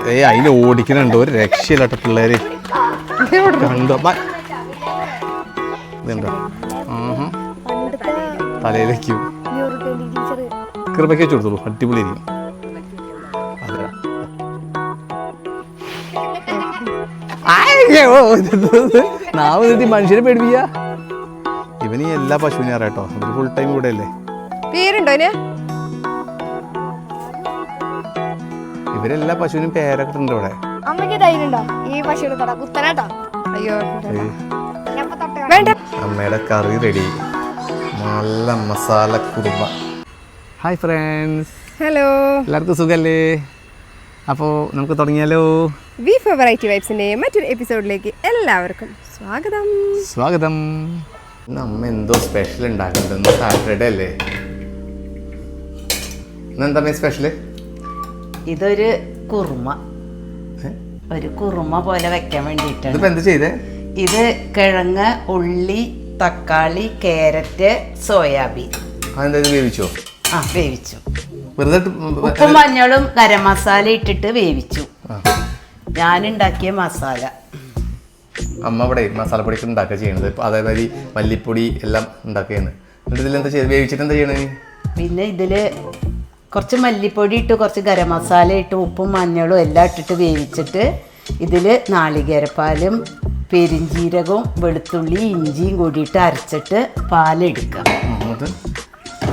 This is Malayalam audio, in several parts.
അതിന് ഓടിക്കുന്നുണ്ട് ഒരു രക്ഷയില്ലാട്ട പിള്ളേര് കണ്ടോ ഇതുണ്ടോ തലയിലേക്കും കൃപയ്ക്ക് വെച്ച് കൊടുത്തോളൂ അടിപൊളിയായിരിക്കും. നാവ് നീട്ടി മനുഷ്യരെ പേടിപ്പിക്ക. ഇവന് എല്ലാ പശുവിനെ അറിയാട്ടോ, ഇവര് ഫുൾ ടൈം ഇവിടെ അല്ലേ. പേരുണ്ടോ ഇവരെല്ലാ പശുവിനും പേരൊക്കെ ഉണ്ട് ഇവിടെ. അമ്മയ്ക്ക് ധൈര്യണ്ടോ ഈ പശുവിനെ കുത്തനാട്ടോ? അയ്യോ അമ്മയുടെ കറി റെഡി, നല്ല മസാല കുറുമ. ഹായ് ഫ്രണ്ട്സ്, ഹലോ, എല്ലാവർക്കും സുഖല്ലേ? അപ്പോൾ നമുക്ക് തുടങ്ങിയാലോ? ബീഫ് വെറൈറ്റി വൈബ്സിന്റെ മറ്റൊരു എപ്പിസോഡിലേക്ക് എല്ലാവർക്കും സ്വാഗതം. സ്വാഗതം. ഇന്ന് അമ്മ എന്തോ സ്പെഷ്യൽ ഉണ്ടാക്കുന്നുണ്ട്. ഇന്ന് സാറ്റർഡേ അല്ലേ? ഇന്നെന്താ സ്പെഷ്യല്? ഇതൊരു കുറുമ, ഒരു കുറുമ പോലെ വെക്കാൻ വേണ്ടിയിട്ടാണ്. ഇതിപ്പോ എന്ത് ചെയ്തേ? ഇത് കിഴങ്ങ്, ഉള്ളി, തക്കാളി, ക്യാരറ്റ്, സോയാബീൻ. അതെന്താ വേവിച്ചോ? ആ, വേവിച്ചു. വെറുതെ ഉപ്പും മഞ്ഞളും ഗരം മസാല ഇട്ടിട്ട് വേവിച്ചു. ഞാനുണ്ടാക്കിയ മസാല. അമ്മ ഇവിടെ മസാലപ്പൊടിക്ക് ഉണ്ടാക്കുക ചെയ്യണത്. അതേമാതിരി മല്ലിപ്പൊടി എല്ലാം ഉണ്ടാക്കുകയാണ്. എന്നിട്ട് ഇതിലെന്താ ചെയ്ത് വേവിച്ചിട്ട് എന്താ ചെയ്യണേ? പിന്നെ ഇതില് കുറച്ച് മല്ലിപ്പൊടി ഇട്ട്, കുറച്ച് ഗരം മസാല ഇട്ട്, ഉപ്പും മഞ്ഞളും എല്ലാം ഇട്ടിട്ട് വേവിച്ചിട്ട് ഇതിൽ നാളികേരപ്പാലും പെരിഞ്ജീരകവും വെളുത്തുള്ളി ഇഞ്ചിയും കൂടിയിട്ട് അരച്ചിട്ട് പാലെടുക്കാം.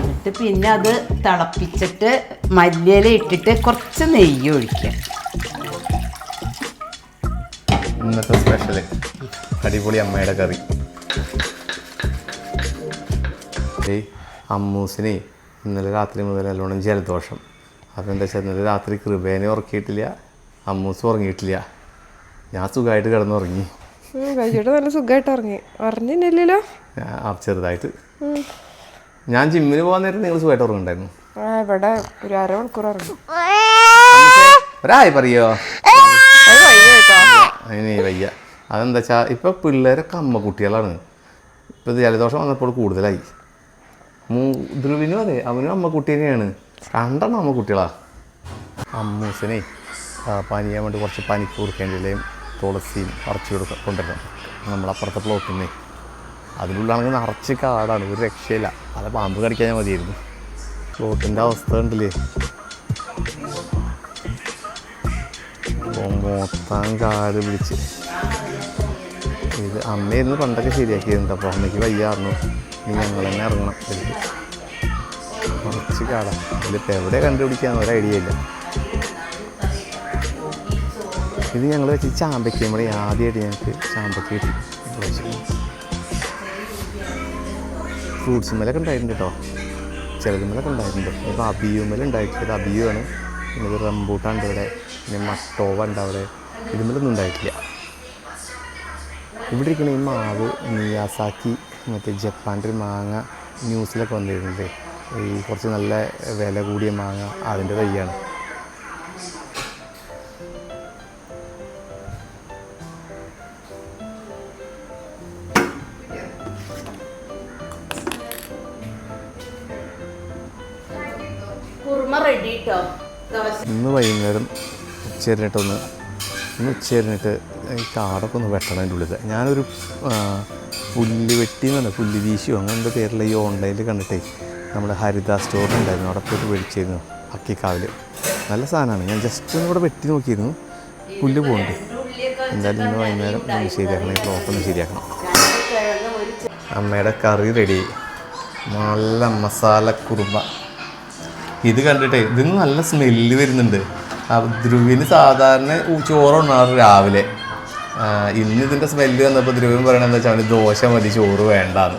എന്നിട്ട് പിന്നെ അത് തിളപ്പിച്ചിട്ട് മല്ലിയില ഇട്ടിട്ട് കുറച്ച് നെയ്യ് ഒഴിക്കാം. ഇന്നത്തെ സ്പെഷ്യല് അടിപൊളി അമ്മയുടെ കറി. അമ്മൂസിനെ ഇന്നലെ രാത്രി മുതൽ നല്ലോണം ജലദോഷം. അപ്പോൾ എന്താ വെച്ചാൽ ഇന്നലെ രാത്രി കൃപേനെ ഉറക്കിയിട്ടില്ല, അമ്മൂസ് ഉറങ്ങിയിട്ടില്ല. ഞാൻ സുഖമായിട്ട് കിടന്നുറങ്ങി. നല്ല സുഖമായിട്ട് ഉറങ്ങില്ലല്ലോ? ചെറുതായിട്ട്. ഞാൻ ജിമ്മിന് പോകാൻ നേരം നിങ്ങൾ സുഖമായിട്ട് ഉറങ്ങുണ്ടായിരുന്നു. ഇവിടെ ഒരു അരമണിക്കൂർ ഉറങ്ങും. ഒരായി പറയോ? അതിന് വയ്യ. അതെന്താ വെച്ചാൽ ഇപ്പോൾ പിള്ളേരൊക്കെ അമ്മ കുട്ടികളാണ്. ഇപ്പോൾ ജലദോഷം വന്നപ്പോൾ കൂടുതലായി. ധ്രുവിനും അതെ, അവനും അമ്മക്കുട്ടി തന്നെയാണ്. രണ്ടെണ്ണം അമ്മക്കുട്ടികളാണ്. അമ്മൂസിനെ പനിയാൻ വേണ്ടി കുറച്ച് പനിക്ക് കൊടുക്കേണ്ടതിലേയും തുളസിയും അറച്ചു കൊണ്ടുവരണം. നമ്മളപ്പുറത്തെ പ്ലോട്ടിൽ നിന്നേ. അതിനുള്ളിലാണെങ്കിൽ നിറച്ച് കാടാണ്, ഒരു രക്ഷയില്ല. അത് പാമ്പ് കടിക്കാൻ മതിയായിരുന്നു. പ്ലോട്ടിൻ്റെ അവസ്ഥ ഉണ്ടല്ലേ, മൊത്തം കാട് പിടിച്ച്. ഇത് അമ്മയായിരുന്നു പണ്ടൊക്കെ ശരിയാക്കിയിരുന്നു. അപ്പോൾ അമ്മയ്ക്ക് വയ്യായിരുന്നു. ഇനി ഞങ്ങൾ തന്നെ ഇറങ്ങണം. കുറച്ച് കാടാണ്. ഇതിലിപ്പോൾ എവിടെ കണ്ടുപിടിക്കാന്ന് ഒരു ഐഡിയ ഇല്ല. ഇത് ഞങ്ങൾ വെച്ച് ചാമ്പയ്ക്ക് നമ്മുടെ ആദ്യമായിട്ട് ഞങ്ങൾക്ക് ചാമ്പയ്ക്ക് കിട്ടി. ഫ്രൂട്ട്സ് മേലൊക്കെ ഉണ്ടായിട്ടുണ്ട് കേട്ടോ, ചിലതുമേലൊക്കെ ഉണ്ടായിട്ടുണ്ട്. ഇപ്പോൾ അബിയുമേൽ ഉണ്ടായിട്ടില്ല. ഇത് അബിയുമാണ്. പിന്നെ ഇത് റംബൂട്ടാണ്ട് ഇവിടെ, പിന്നെ മട്ടോവ ഉണ്ട് അവിടെ. ഇതുമേലൊന്നും ഉണ്ടായിട്ടില്ല. ഇവിടെ ഇരിക്കുന്ന ഈ മാവ് മിയാസാക്കി, മറ്റേ ജപ്പാൻ്റെ ഒരു മാങ്ങ ന്യൂസിലൊക്കെ വന്നിരുന്നത്. ഈ കുറച്ച് നല്ല വില കൂടിയ മാങ്ങ, അതിൻ്റെ തൈയാണ്. ഇന്ന് വൈകുന്നേരം ഉച്ചരിഞ്ഞിട്ടൊന്ന് ഉച്ചരിഞ്ഞിട്ട് ഈ കാടൊക്കെ ഒന്ന് വെട്ടണം. അതിൻ്റെ ഉള്ളിൽ ഞാനൊരു പുല്ല് വെട്ടി എന്ന് പറഞ്ഞാൽ പുല്ല് വീശിയോ അങ്ങനത്തെ പേരിൽ ഈ ഓൺലൈനിൽ കണ്ടിട്ടേ നമ്മുടെ ഹരിത സ്റ്റോറിലുണ്ടായിരുന്നു. അവിടെ പോയിട്ട് മേടിച്ചിരുന്നു അക്കിക്കാവിൽ. നല്ല സാധനമാണ്. ഞാൻ ജസ്റ്റ് ഒന്ന് ഇവിടെ വെട്ടി നോക്കിയിരുന്നു. പുല്ല് പോകുന്നുണ്ട്. എന്തായാലും ഇന്ന് വൈകുന്നേരം ഒന്ന് ശരിയാക്കണം. ഈ ക്ലോത്തൊന്ന് ശരിയാക്കണം. അമ്മയുടെ കറി റെഡി, നല്ല മസാല കുറുമ. ഇത് കണ്ടിട്ടേ ഇതിന് നല്ല സ്മെല്ല് വരുന്നുണ്ട്. ധ്രുവിന് സാധാരണ ചോറുണ്ണാറ് രാവിലെ. ഇന്ന് ഇതിൻ്റെ സ്മെല്ല് വന്നപ്പോൾ ധ്രുവൻ പറയണത് എന്താ വെച്ചാൽ അവന് ദോശ മതി, ചോറ് വേണ്ടാന്ന്.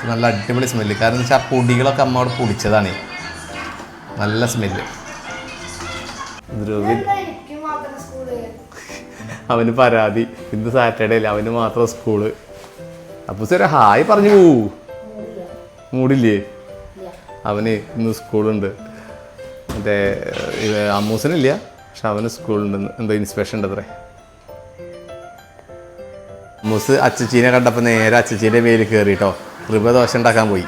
നല്ല അടിപൊളി സ്മെല്ല്. കാരണം എന്താ വെച്ചാൽ ആ പൊടികളൊക്കെ അമ്മ അവിടെ പൊടിച്ചതാണ്. നല്ല സ്മെല്ല്. ധ്രുവിൻ അവന് പരാതി, ഇന്ന് സാറ്റർഡേ അല്ലേ, അവന് മാത്രം സ്കൂള്. അപ്പോൾ സാർ ഹായ് പറഞ്ഞു പോവൂ. മൂടില്ലേ? അവന് ഇന്ന് സ്കൂളുണ്ട്. മറ്റേ അമ്മൂസനില്ല, പക്ഷെ അവന് സ്കൂളുണ്ടെന്ന് എന്തോ ഇൻസ്പെക്ഷൻ ഉണ്ട് അത്രേ. അമ്മൂസ് അച്ചച്ചീനെ കണ്ടപ്പോൾ നേരെ അച്ചച്ചീൻ്റെ മേല് കയറിട്ടോ കൃപ ദോശ ഉണ്ടാക്കാൻ പോയി.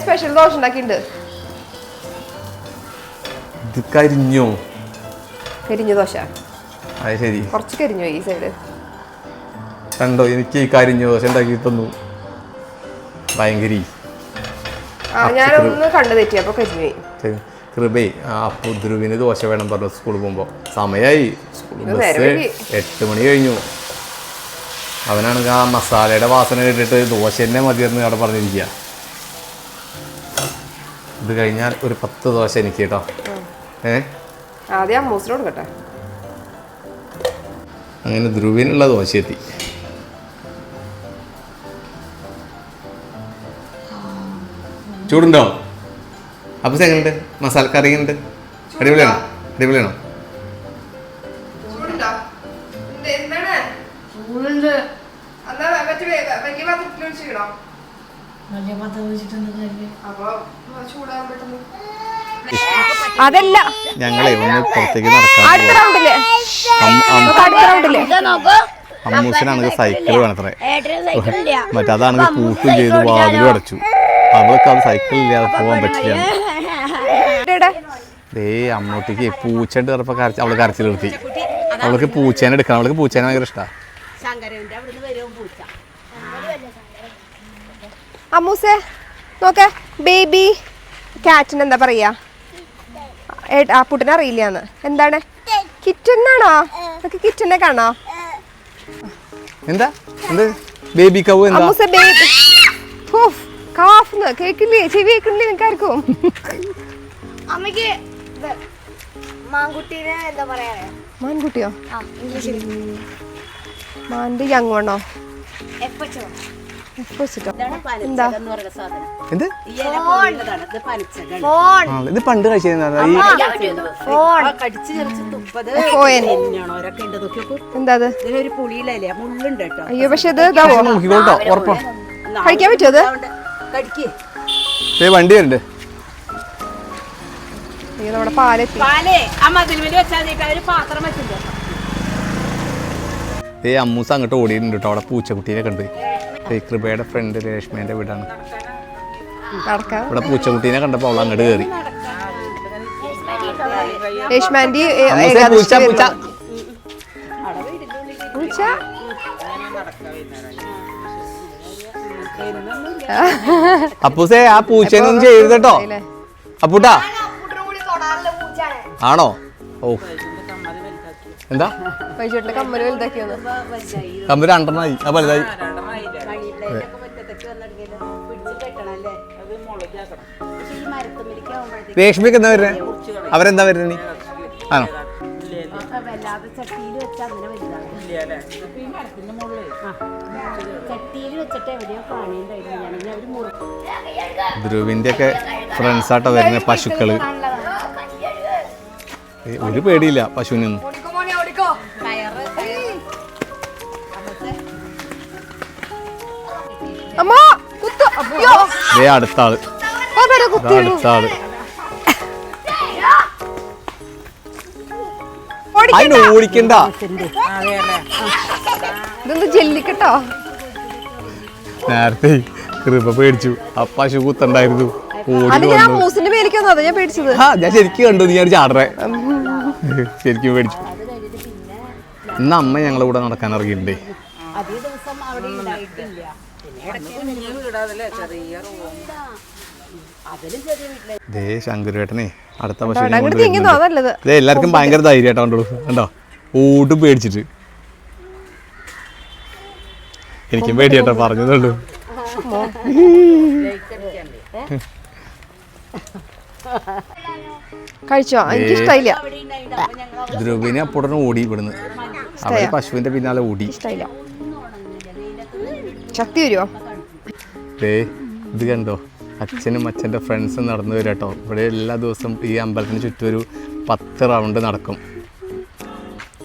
സ്പെഷ്യൽ ദോശ ഉണ്ടാക്കിയിട്ടുണ്ട്. ഇത് കരിഞ്ഞോ? കരിഞ്ഞ ദോശ. അത് ശരി. കുറച്ച് കരിഞ്ഞു ഈ സൈഡ്. കണ്ടോ, എനിക്ക് ഈ കരിഞ്ഞ ദോശ ഉണ്ടാക്കി തന്നു. ഭയങ്കര ഞാനൊന്ന് കണ്ടു തെറ്റി, അപ്പൊ കരിഞ്ഞു പോയി. കൃപേ അപ്പു ധ്രുവിന് ദോശ വേണം പറഞ്ഞു സ്കൂളിൽ പോകുമ്പോൾ. സമയമായി, ബസ് 8 മണി കഴിഞ്ഞു. അവനാണെങ്കിൽ ആ മസാലയുടെ വാസന കേട്ടിട്ട് ദോശ തന്നെ മതിയെന്ന് അവിടെ പറഞ്ഞിരിക്കുക. ഇത് കഴിഞ്ഞാൽ ഒരു 10 ദോശ എനിക്ക് കേട്ടോ. ആദ്യം അമ്മൂസിനോട് കേട്ടെ. അങ്ങനെ ധ്രുവിനുള്ള ദോശ എത്തി. ചൂടുണ്ടോ? അപ്പം എങ്ങനെയുണ്ട്? മസാലക്കറി ഉണ്ട്? അടിപൊളിയാണോ? അടിപൊളിയാണോ? അതല്ല, ഞങ്ങളെ ഒന്ന് പുറത്തേക്ക് നടക്കാൻ. അമ്മൂസിനാണെങ്കിൽ സൈക്കിൾ വേണത്രേ. മറ്റേതാണെങ്കിൽ പൂട്ടും ചെയ്ത് വാതിലും അടച്ചു. അവൾക്ക് അത് സൈക്കിൾ ഇല്ലാതെ പോകാൻ പറ്റില്ല. അമ്മൂട്ടിക്ക് പൂച്ചണ്ട് പറഞ്ഞപ്പോ അവള് കരച്ചിൽ നിർത്തി. അവൾക്ക് പൂച്ചേനെ എടുക്കണം. അവൾക്ക് പൂച്ചേനെ ഭയങ്കര ഇഷ്ടമാണ്. അമ്മൂസേ നോക്ക, ബേബി ക്യാറ്റിന് എന്താ പറയാ? അപ്പൂട്ടിനെ അറിയില്ലാന്ന്. എന്താണ്? കിറ്റനാണോ? നമുക്ക് കിറ്റനെ കാണോ? എന്താ എന്ത് ബേബി കൗ? അമ്മൂസ ബേബി കാഫ്ന്ന് കേക്കില്ലേ? ചെവി കേൾക്കുന്നില്ലേ നിനക്കാർക്കും? അമ്മക്ക് മാൻകുട്ടീനെ എന്താ പറയാ? മാൻകുട്ടിയോ? മാന്റെ യങ് വേണോ? എന്താ ഇത് പണ്ട് കഴിച്ചത്? അയ്യോ, പക്ഷെ ഇത് കഴിക്കാൻ പറ്റുമോ? അത് വണ്ടി വരുന്നുണ്ട്. നമ്മുടെ പാലെത്തി. അമ്മൂസ് അങ്ങോട്ട് ഓടിയിട്ടുണ്ട് കേട്ടോ. അവിടെ പൂച്ചക്കുട്ടീനെ കണ്ട്. കൃപയുടെ ഫ്രണ്ട് രേഷ്മേന്റെ വീടാണ്. ഇവിടെ പൂച്ചക്കുട്ടീനെ കണ്ടപ്പോ അവൾ അങ്ങോട്ട് കയറി. അപ്പൂസേ ആ പൂച്ചേനൊന്നും ചെയ്യരുത് കേട്ടോ. അപ്പൂട്ടാ ആണോ? ഓ എന്താ കമ്മല് വലുതാക്കിയോ? കമ്മല് 2 ആ വലുതായി. രേഷ്മിക്ക് എന്താ വരുന്നേ? അവരെന്താ വരുന്നേ? ആണോ? ധ്രുവിന്റെ ഒക്കെ ഫ്രണ്ട്സാട്ടോ വരുന്ന പശുക്കള്. ഒരു പേടിയില്ല പശുവിനൊന്നും. അടുത്ത ആള് അതിന് ഓടിക്കണ്ട. ജെല്ലിക്കട്ടോ. നേരത്തെ കൃപ പേടിച്ചു. ആ പശു കുത്തണ്ടായിരുന്നു. ഞാൻ ശരിക്കും കണ്ടു. ഞാൻ ചാടറേ ശരിക്കും പേടിച്ചു. ഇന്ന് അമ്മ ഞങ്ങളെ കൂടെ നടക്കാൻ ഇറങ്ങിയിട്ടുണ്ടേ. ശങ്കുരേട്ടനെ അടുത്ത പശുവിനെ എല്ലാവർക്കും ഭയങ്കര ധൈര്യമായിട്ടാ കണ്ടോളൂ. കണ്ടോ ഓടും പേടിച്ചിട്ട്. എനിക്കും പേടിയാട്ടോ, പറഞ്ഞതുള്ളൂ. കഴിച്ചോ? എനിക്ക് ഇഷ്ടമില്ല. ധ്രുവിനെ അപ്പോഴാണ് ഓടി ഇവിടുന്ന്. അവര് പശുവിന്റെ പിന്നാലെ ഓടി. ശക്തി വരുമോ? ഇത് കണ്ടോ, അച്ഛനും അച്ഛൻ്റെ ഫ്രണ്ട്സും നടന്നു വരും കേട്ടോ. ഇവിടെ എല്ലാ ദിവസവും ഈ അമ്പലത്തിന് ചുറ്റും ഒരു 10 റൗണ്ട് നടക്കും.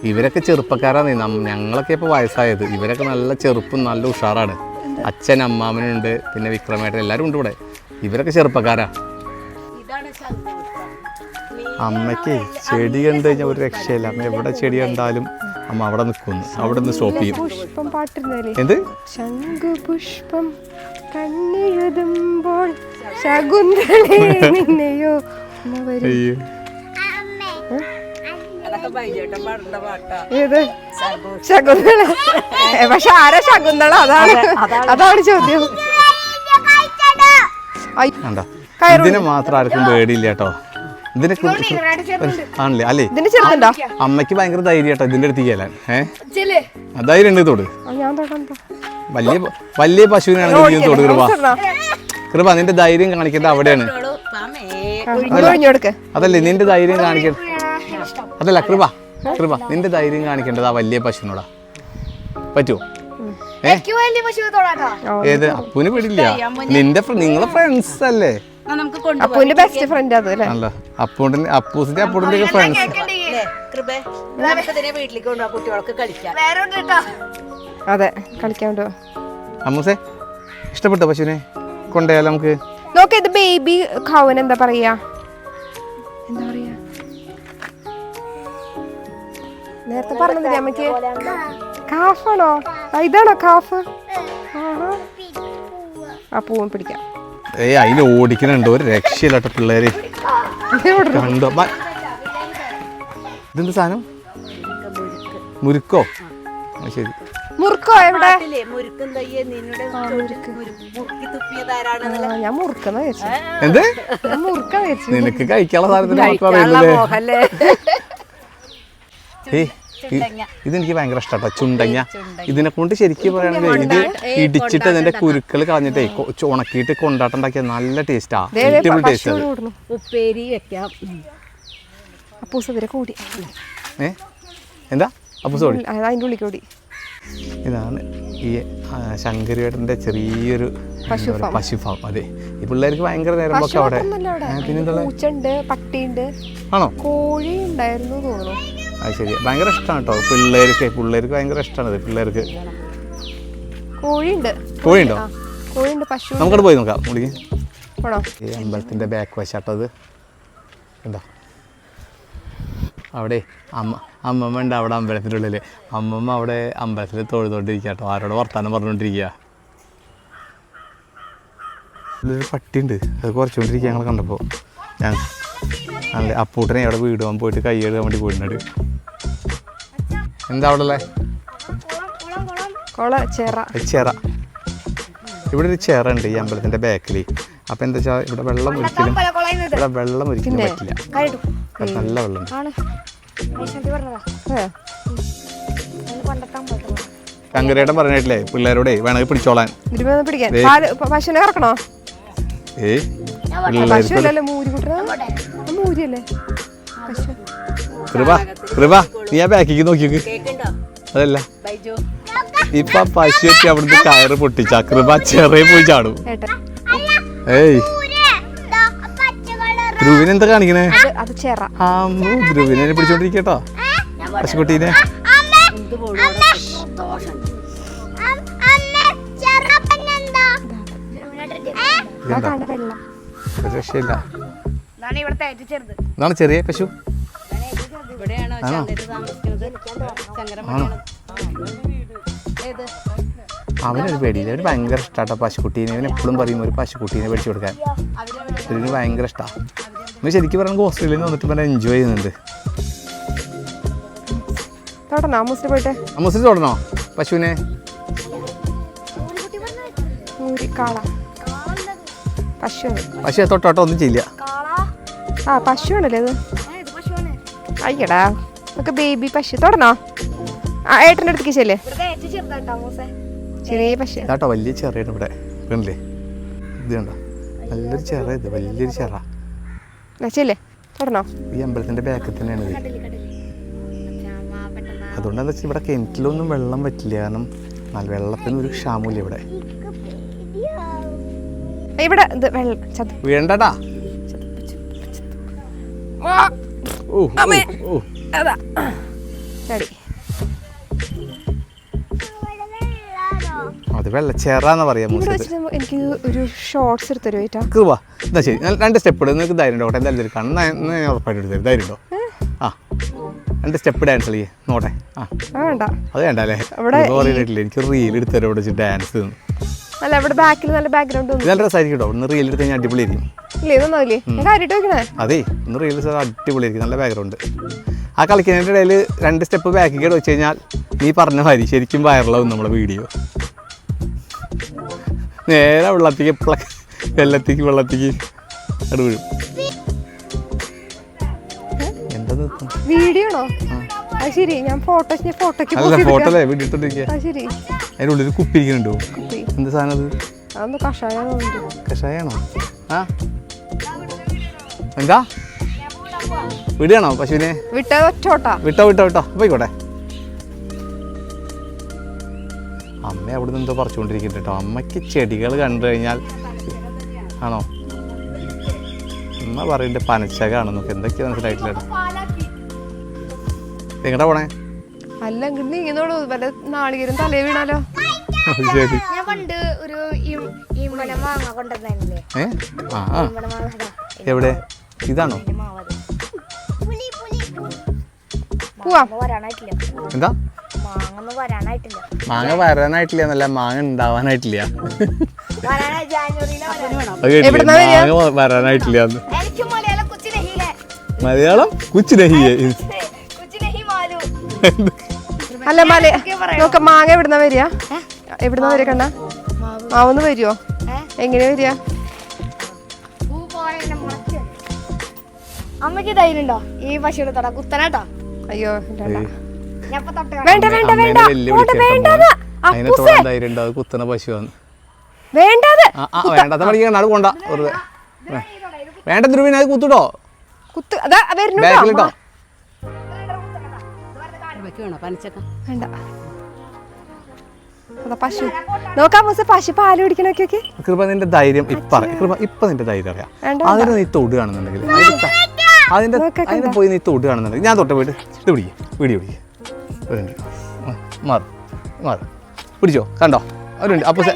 ഇവരൊക്കെ ചെറുപ്പക്കാരാണ്. ഞങ്ങളൊക്കെ ഇപ്പോൾ വയസ്സായത്. ഇവരൊക്കെ നല്ല ചെറുപ്പും നല്ല ഉഷാറാണ്. അച്ഛൻ അമ്മാമനുണ്ട്, പിന്നെ വിക്രമേട്ടൻ, എല്ലാവരും ഉണ്ട് ഇവിടെ. ഇവരൊക്കെ ചെറുപ്പക്കാരാ. അമ്മയ്ക്ക് ചെടി കണ്ടു കഴിഞ്ഞാൽ ഒരു രക്ഷയില്ല. അമ്മ എവിടെ ചെടി കണ്ടാലും അമ്മ അവിടെ നിൽക്കുന്നു. അവിടെ നിന്ന് സ്റ്റോപ്പ് ചെയ്യും. എന്ത് ശംഖുപുഷ്പം കണ്ണെഴുതുമ്പോൾ ശകുന്തളേ നിന്നെയോ ഏത് ശകുന്തള? പക്ഷെ ആരാ ശകുന്തള? അതാണ് ചോദ്യം. കണ്ടോ ഇതിനെ മാത്രം ആർക്കും പേടിയില്ല കേട്ടോ. ഇതിനെ ആണല്ലേ അല്ലേ? ഇതിന്റെ ചെറുതുണ്ടോ? അമ്മയ്ക്ക് ഭയങ്കര ധൈര്യം കേട്ടോ ഇതിന്റെ അടുത്ത് ചെല്ലാൻ. ധൈര്യം ഉണ്ട് തോട്. ഞാൻ തൊടാം. വലിയ പശുവിനാണെങ്കിൽ തോട് കൃപ നിന്റെ ധൈര്യം കാണിക്കേണ്ടത് അവിടെയാണ്. അതല്ലേ നിന്റെ ധൈര്യം കാണിക്കേണ്ടത്? അതല്ല കൃപ നിന്റെ ധൈര്യം കാണിക്കേണ്ടത് ആ വലിയ പശുവിനോടാ. പറ്റുമോ? ഏത് അപ്പൂന് പേടില്ല. നിങ്ങളെ ഫ്രണ്ട്സ് അല്ലേ? അപ്പൂന്റെ ബെസ്റ്റ് ഫ്രണ്ട് അതല്ലേ? അല്ല അപ്പൂസിന്റെ അപ്പൂന്റെ ഫ്രണ്ട്സ്. അതെ കളിക്കാൻ പറ്റുമോ? അമ്മൂസേ ഇഷ്ടപ്പെട്ടോ പശുവിനെ? കൊണ്ടുപോയാലോ നമുക്ക്? നോക്ക ഇത് ബേബി ഖൗന് എന്താ പറയാ? നേരത്തെ പറഞ്ഞില്ലേ അമ്മക്ക്? കാഫാണോ? ഇതാണോ കാഫ്? ആ പൂവൻ പിടിക്കാം. അതിൽ ഓടിക്കണുണ്ടോ? ഒരു രക്ഷയില്ലാത്ത പിള്ളേര് കണ്ടോ? ഇതെന്ത് സാധനം? മുരുക്കോ? ശരി. മുറുക്കോ എവിടെ? ഞാൻ മുറുക്കെന്ന് വിചാരിച്ചു. എന്ത്? മുറുക്ക വിചാരിച്ചു. നിനക്ക് കഴിക്കാനുള്ള സാധനത്തിന് മാത്രം അറിയുന്നില്ലേ? ഇതെനിക്ക് ഭയങ്കര ഇഷ്ടട്ടോ, ചുണ്ടങ്ങ. ഇതിനെ കൊണ്ട് ശരിക്കും പറയുകയാണെങ്കിൽ ഇത് ഇടിച്ചിട്ട് അതിന്റെ കുരുക്കൾ കളഞ്ഞിട്ടേ ഉണക്കിയിട്ട് കൊണ്ടാട്ടുണ്ടാക്കിയ നല്ല ടേസ്റ്റാ. ടേസ്റ്റ് ഉപ്പേരി വെക്കാം. കൂടി എന്താ അപ്പൂസ് കൂടി? അതിന്റെ ഉള്ളിൽ കൂടി. ഇതാണ് ഈ ശങ്കരിയേട്ടൻ്റെ ചെറിയൊരു പശു ഫാം. അതെ, ഈ പിള്ളേർക്ക് ഭയങ്കര നേരമ്പൊക്കെ അവിടെ. പൂച്ചയുണ്ട്, പട്ടിയുണ്ട്, ആണോ? കോഴി ഉണ്ടായിരുന്നു തോന്നുന്നു. അത് ശരി, ഭയങ്കര ഇഷ്ടമാണ് കേട്ടോ പിള്ളേർക്ക് ഭയങ്കര ഇഷ്ടമാണ് പിള്ളേർക്ക്. കോഴിയുണ്ടോ? കോഴിയുണ്ട്, പശു. നമുക്കവിടെ പോയി നോക്കാം. മുടിക്ക് പോണോ? ഈ അമ്പലത്തിൻ്റെ ബാക്ക് വശാട്ടത് എന്താ അവിടെ അമ്മമ്മ ഉണ്ട് അവിടെ അമ്പലത്തിൻ്റെ ഉള്ളിൽ. അമ്മമ്മ അവിടെ അമ്പലത്തിൽ തൊഴുതോണ്ടിരിക്കുക കേട്ടോ, ആരോട് വർത്താനം പറഞ്ഞുകൊണ്ടിരിക്കുക. ഒരു പട്ടിയുണ്ട്, അത് കുറച്ചുകൊണ്ടിരിക്കുക ഞങ്ങൾ കണ്ടപ്പോൾ. ഞാൻ അല്ലേ അപ്പൂട്ടനെ അവിടെ വീട് പോകാൻ പോയിട്ട് കൈ എഴുതാൻ വേണ്ടി പോയിട്ടുണ്ട്. എന്താ അവിടെ ഉള്ളത്? ചെറ. ഇവിടെ ഒരു ചെറ ഉണ്ട് ഈ അമ്പലത്തിൻ്റെ ബാക്കിൽ. അപ്പം എന്താ വെച്ചാൽ ഇവിടെ വെള്ളം ഒരിക്കലും പറ്റില്ല. നല്ല വെള്ളമുണ്ട്. ശങ്കരേട്ടൻ പറഞ്ഞിട്ടില്ലേ പിള്ളേരോടെ വേണമെങ്കിൽ പിടിച്ചോളാൻ. പശുവിനെ കറക്കണോ? കൃപ നീ ആ ബാക്കിക്ക് നോക്കിയോക്ക്. അതല്ല ഇപ്പൊ പശുവൊക്കെ അവിടുന്ന് കയറ് പൊട്ടിച്ചാ കൃപ ചെറിയ പോയി ചാടും. ഏയ് ധ്രുവിനെന്താ കാണിക്കണേ? ധ്രുവിനെ പിടിച്ചോണ്ടിരിക്കട്ടോ പശുക്കുട്ടീനെ. രക്ഷയില്ല. ഇതാണ് ചെറിയ പശു. അവനൊരു പേടിയില്ല, അവന് ഭയങ്കര ഇഷ്ടാട്ടോ പശുക്കുട്ടീനെ. അവൻ എപ്പോഴും പറയും ഒരു പശുക്കുട്ടീനെ മേടിച്ചു കൊടുക്കാൻ. ഇതിന് ഭയങ്കര ഇഷ്ടമാണ്. നമ്മൾ ശരിക്കും പറയുന്നത് ഓസ്ട്രേലിയയിൽ നിന്ന് വന്നിട്ട് നല്ല എൻജോയ് ചെയ്യുന്നുണ്ട്. അമ്മൂസിൽ തൊടണോ പശുവിനെ? പശു തൊട്ടോട്ടോ ഒന്നും ചെയ്യില്ല. പശു ആണല്ലേ അത്? അയ്യടാ നമുക്ക് ബേബി പശു തൊടണോ? ഏട്ടൻ്റെ അടുത്തേക്ക് ചെല്ലേ. ചെറിയ പശു കേട്ടോ, വലിയ ചെറിയാണ് ഇവിടെ. കണ്ടില്ലേ ഇത് കണ്ടോ? നല്ലൊരു ചെറ, ഇത് വലിയൊരു ചെറ. ചെല്ലേ തൊടണോ? ഈ അമ്പലത്തിന്റെ ബാക്കിൽ തന്നെയാണ് ഇത്. അതുകൊണ്ട് എന്താ വെച്ചാൽ ഇവിടെ കിണറ്റിലൊന്നും വെള്ളം പറ്റില്ല, കാരണം വെള്ളത്തിന് ഒരു ക്ഷാമമില്ല ഇവിടെ. വീഴണ്ടടാ. അത് വെള്ളച്ചേറാന്ന് പറയാ. എനിക്ക് ഒരു ഷോർട്സ് എടുത്തരുവാ. എന്നാ ശരി, 2 സ്റ്റെപ്പ് ഇടും. നിനക്ക് ധൈര്യം ഉണ്ടോ? എന്തായാലും ഒരു കണ്ണ് ഉറപ്പായിട്ട് എടുത്തരും. ധൈര്യം ഉണ്ടോ? 2 സ്റ്റെപ്പ് ഡാൻസ് കളിയേ നോട്ടെ. അത് വേണ്ട അല്ലേ? പറയില്ല, എനിക്ക് റീൽ എടുത്തരും ഇവിടെ ഡാൻസ്. നല്ല രസമായിരിക്കും കേട്ടോ. ഒന്ന് റീൽ എടുത്ത് കഴിഞ്ഞാൽ അടിപൊളിയായിരിക്കും. അതെ, ഒന്ന് റീൽ അടിപൊളിയായിരിക്കും. നല്ല ബാക്ക്ഗ്രൗണ്ട്. ആ കളിക്കുന്നതിൻ്റെ ഇടയിൽ 2 സ്റ്റെപ്പ് ബാക്കിൽ വെച്ച് കഴിഞ്ഞാൽ നീ പറഞ്ഞ മതി ശരിക്കും വൈറലാവും നമ്മുടെ വീഡിയോ. നേരെ വെള്ളത്തേക്ക് അത് വീഴും. എന്താ വീഡിയോ ആണോ? അത് ശരി, ഞാൻ ഫോട്ടോക്ക് അല്ല ഫോട്ടോ അല്ലേ വീഡിയോ എടുത്തോണ്ടിരിക്കുക. ശരി. അതിൻ്റെ ഉള്ളിൽ കുപ്പി ഇരിക്കുന്നുണ്ടോ? എന്ത് സാധനം അത്? അതൊന്ന് കഷായാണോ? ആ എന്താ വിടുകയാണോ പശുവിനെ? വിട്ടോ പോയിക്കോട്ടെ. അമ്മ അവിടെ നിന്ന് എന്തോ പറിച്ചുകൊണ്ടിരിക്കുന്നുണ്ട് കേട്ടോ. അമ്മയ്ക്ക് ചെടികൾ കണ്ടു കഴിഞ്ഞാൽ ആണോ അമ്മ പറയുന്നുണ്ട് പനച്ചക ആണെന്നൊക്കെ. എന്തൊക്കെയാ മനസ്സിലായിട്ടില്ല. എങ്ങടാ പോണേ? അല്ല നീങ്ങുന്നോളൂ, വല്ല നാളികേരം തലേ വീണാലോ. ശരി. ഞാൻ പണ്ട് ഒരു മാങ്ങ കൊണ്ടുവന്നില്ലേ? എവിടെ? ഇതാണോ? വരാനായിട്ടില്ല. എന്താ? മാങ്ങ വരാനായിട്ടില്ല എന്നല്ല, മാങ്ങ ഉണ്ടാവാനായിട്ടില്ല. മാങ്ങ വരാനായിട്ടില്ല. മലയാളം കുച്ച് നഹിയേ. അല്ല നോക്ക, മാങ്ങ എവിടുന്ന വരിക? എവിടുന്ന വരിക കണ്ണ? മാവൊന്ന് വരുവോ? എങ്ങനെയാ വരിക? അമ്മക്ക് ധൈര്യം ഉണ്ടോ ഈ പശുവിനെ തൊടാ? കുത്തനാട്ടോ. അയ്യോ കുത്തണ പശുവാണ്. വേണ്ടാതെ വേണ്ട ധ്രുവിനെ അത് കുത്തിട്ടോ. ബാക്കിലിട്ടോ. പശു നോക്കാം. പശു പാല് കുടിക്കണൊക്കെ. കൃപ നിന്റെ ധൈര്യം ഇപ്പൊ നിന്റെ ധൈര്യം അറിയാം. അതിന് നീ തൊടുകയാണെന്നുണ്ടെങ്കിൽ അതിന്റെ പോയി നീ തൊടുകയാണെന്നുണ്ടെങ്കിൽ ഞാൻ തൊട്ട് പോയിട്ട് ഇത് വീഡിയോ മാറി പിടിച്ചോ. കണ്ടോ അവരുണ്ട്. അപ്പൂസ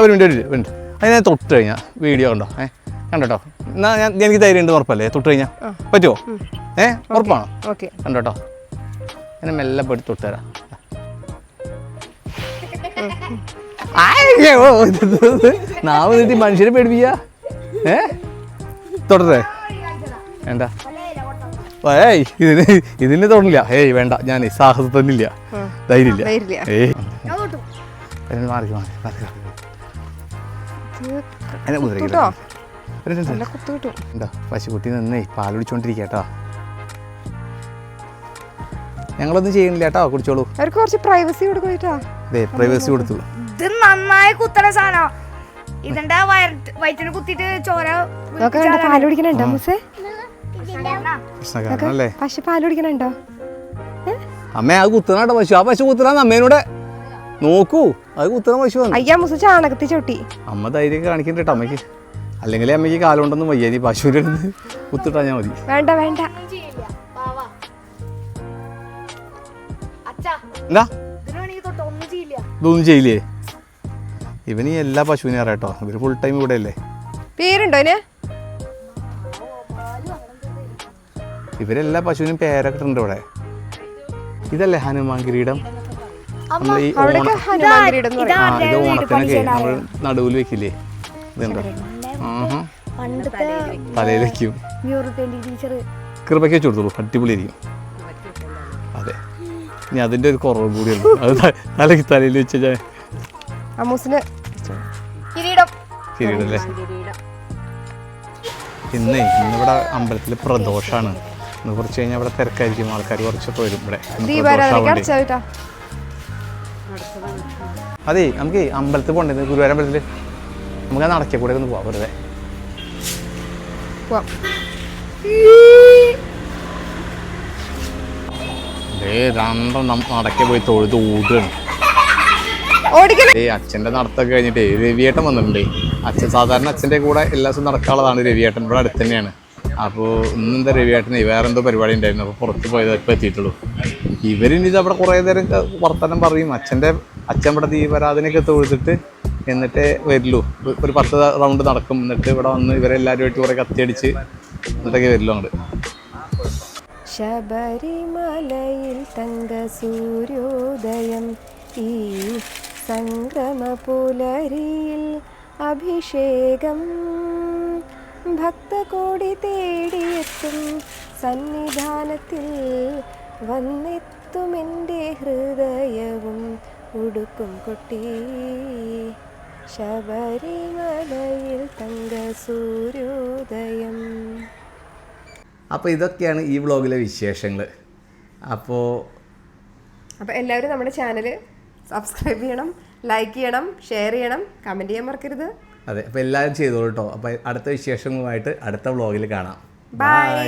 ഒരു മിനിറ്റ് അതിനെ തൊട്ട് കഴിഞ്ഞാൽ വീഡിയോ കണ്ടോ? കണ്ടോ? എന്നാ എനിക്ക് ധൈര്യം ഉണ്ട് ഉറപ്പല്ലേ? തൊട്ട് കഴിഞ്ഞാൽ പറ്റുമോ? ഉറപ്പാണോ? കണ്ടോട്ടോ. എന്നെ മെല്ലെ പോയിട്ട് തൊട്ട് തരാം. നാവ് നീട്ടി മനുഷ്യരെ പേടിപ്പിക്കുക. തൊടട്ടെ? വേണ്ട. ഇതിന് തൊടില്ല. വേണ്ട, ഞാൻ സാഹസത്തിനില്ല, ധൈര്യമില്ല. എന്താ പശുക്കുട്ടി നിന്നേ പാൽ കുടിച്ചോണ്ടിരിക്കട്ടോ. ഞങ്ങളൊന്നും ചെയ്യുന്നില്ല കേട്ടോ. കുടിച്ചോളൂ. അവർക്ക് കുറച്ച് പ്രൈവസി കൊടുക്കും. പ്രൈവസി കൊടുത്തു. ഇത് നന്നായി കുത്തണ സാധനം. ഇതിന്റെ വയറ്റിന് കുത്തിട്ട് ചോര പാല് കുടിക്കണുണ്ടോ? പശു പാല് കുടിക്കണുണ്ടോ? അമ്മ അത് കുത്തണ പശു. ആ പശു കുത്തണ അമ്മേനോടെ നോക്കൂ. അത് കുത്തണ പശു. അയ്യാ മുസ ചാണകത്തി ചവിട്ടി. അമ്മ ധൈര്യം കാണിക്കണ്ട കേട്ടോ അമ്മയ്ക്ക്. അല്ലെങ്കിൽ അമ്മയ്ക്ക് കാലുകൊണ്ടൊന്നും വയ്യ. നീ പശുവിൻ്റെ അടുത്ത് കുത്തിട്ടാ ഞാൻ മതി. വേണ്ട എന്താ ഇതൊന്നും ചെയ്യില്ലേ? ഇവന് എല്ലാ പശുവിനെ അറിയാട്ടോ. ഇവര് ഫുൾ ടൈം ഇവിടെ അല്ലേ. പേരുണ്ടോ ഇതിന്? ഇവരെല്ലാ പശുവിനും പേരൊക്കെ ഇട്ടുണ്ട് ഇവിടെ. ഇതല്ലേ ഹനുമാൻ കിരീടം? നമ്മൾ ഈ ഇത് ഓണത്തിനൊക്കെ നമ്മൾ നടുവിൽ വെക്കില്ലേ? ഇതുണ്ടോ? തലയിൽ വെക്കും. കൃപയ്ക്ക് വെച്ച് കൊടുത്തോളൂ, അടിപൊളിയായിരിക്കും. അതെ, ഇനി അതിൻ്റെ ഒരു കുറവ് കൂടിയുള്ളൂ. അത് തലയിൽ വെച്ച് കിരീടല്ലേ. ഇന്നിവിടെ അമ്പലത്തിൽ പ്രദോഷമാണ്. ഇന്ന് കുറച്ച് കഴിഞ്ഞാൽ ഇവിടെ തിരക്കായിരിക്കും. ആൾക്കാർ കുറച്ചൊക്കെ വരും ഇവിടെ. അതെ, നമുക്ക് അമ്പലത്തിൽ പോകണ്ടേ? ഗുരുവായൂർ അമ്പലത്തിൽ നമുക്ക് ആ നടക്കേ കൂടെ ഒന്ന് പോവാം വെറുതെ. രണ്ടെണ്ണം നടക്കെ പോയി തൊഴുത് ഓടുകയാണ്. അച്ഛൻ്റെ നടത്തൊക്കെ കഴിഞ്ഞിട്ടേ രവിയേട്ടൻ വന്നിട്ടുണ്ടേ. സാധാരണ അച്ഛൻ്റെ കൂടെ എല്ലാ ദിവസവും നടക്കാനുള്ളതാണ് രവിയേട്ടൻ. ഇവിടെ അടുത്ത് തന്നെയാണ്. അപ്പോൾ ഇന്നെന്താ രവിയേട്ടനെ വേറെ എന്തോ പരിപാടി ഉണ്ടായിരുന്നു. അപ്പോൾ പുറത്ത് പോയത് ഇപ്പോൾ എത്തിയിട്ടുള്ളൂ. ഇവരിനി ഇത് അവിടെ കുറേ നേരം വർത്തമാനം പറയും. അച്ഛൻ ഇവിടെ ദീപാരാധനയൊക്കെ തൊഴുതിട്ട് എന്നിട്ടേ വരുള്ളൂ. ഒരു 10 റൗണ്ട് നടക്കും. എന്നിട്ട് ഇവിടെ വന്ന് ഇവരെല്ലാവരുമായിട്ട് കുറേ കത്തിയടിച്ച് എന്നിട്ടൊക്കെ വരുള്ളൂ അങ്ങോട്ട്. ശബരിമലയിൽ തങ്ക സൂര്യോദയം, ഈ സംക്രമ പുലരിയിൽ അഭിഷേകം, ഭക്തകോടി തേടിയെത്തും സന്നിധാനത്തിൽ വന്നെത്തുമെൻ്റെ ഹൃദയവും ഉടുക്കും കൊട്ടി ശബരിമലയിൽ തങ്ക സൂര്യോദയം. അപ്പോൾ ഇതൊക്കെയാണ് ഈ വ്ളോഗിലെ വിശേഷങ്ങൾ. അപ്പോൾ എല്ലാവരും നമ്മുടെ ചാനൽ സബ്സ്ക്രൈബ് ചെയ്യണം, ലൈക്ക് ചെയ്യണം, ഷെയർ ചെയ്യണം, കമൻറ്റ് ചെയ്യാൻ മറക്കരുത്. അതെ, അപ്പോൾ എല്ലാവരും ചെയ്തോളൂ കേട്ടോ. അപ്പോൾ അടുത്ത വിശേഷങ്ങളുമായിട്ട് അടുത്ത വ്ളോഗിൽ കാണാം. ബൈ.